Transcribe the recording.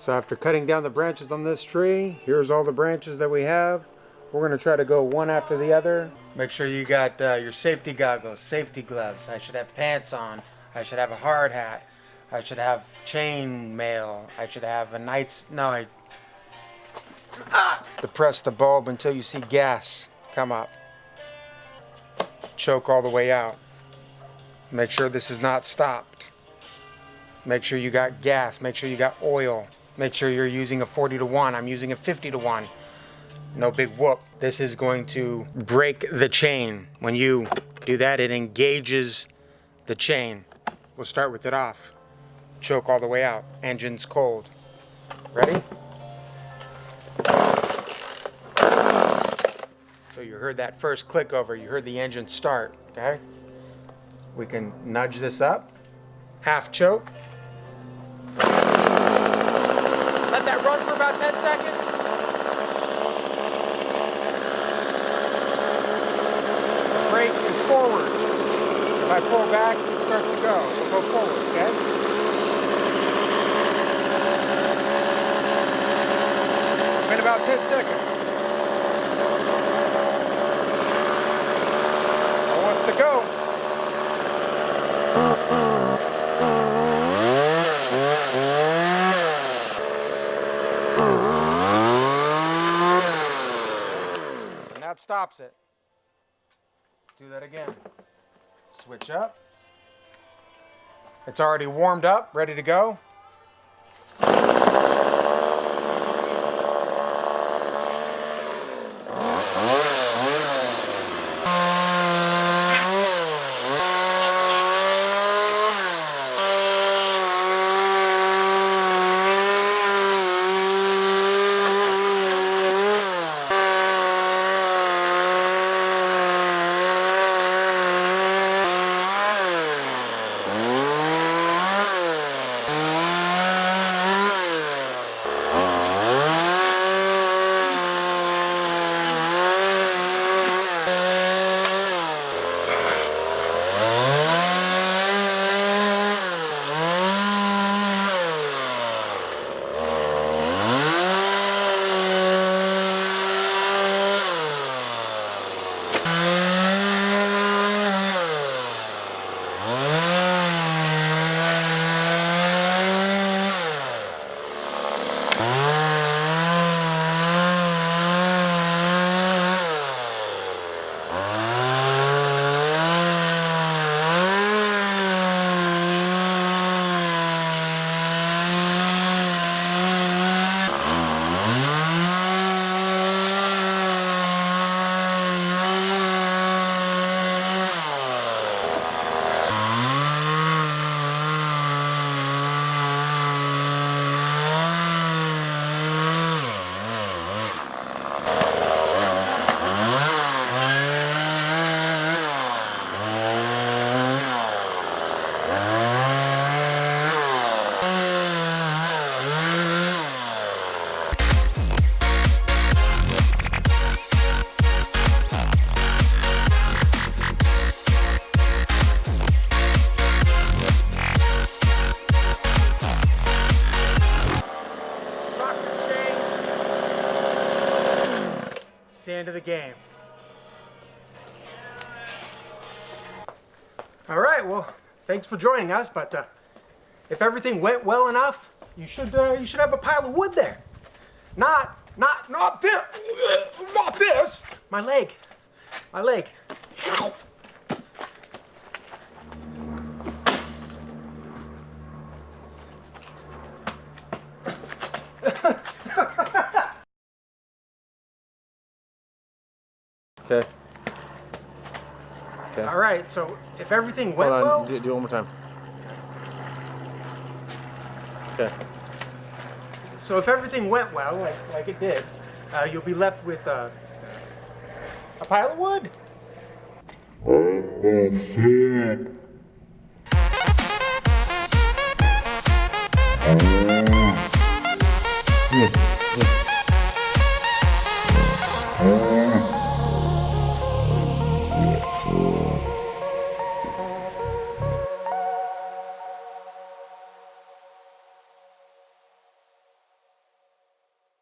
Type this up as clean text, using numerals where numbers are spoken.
So after cutting down the branches on this tree, here's all the branches that we have. We're going to try to go one after the other. Make sure you got your safety goggles, safety gloves. I should have pants on. I should have a hard hat. I should have chain mail. I should have a depress the bulb until you see gas come up. Choke all the way out. Make sure this is not stopped. Make sure you got gas. Make sure you got oil. Make sure you're using a 40-to-1. I'm using a 50-to-1. No big whoop. This is going to break the chain. When you do that, it engages the chain. We'll start with it off. Choke all the way out. Engine's cold. Ready? So you heard that first click over. You heard the engine start, okay? We can nudge this up. Half choke. Let that run for about 10 seconds. The brake is forward. If I pull back, it starts to go. So go forward, okay? In about 10 seconds. It wants to go. And that stops it. Do that again. Switch up. It's already warmed up, ready to go. It's the end of the game. All right, well, thanks for joining us, but if everything went well enough, you should have a pile of wood there. Not this. My leg. Okay. Okay. All right, so if everything went well... Do it one more time. Okay. So if everything went well, like it did, you'll be left with a pile of wood.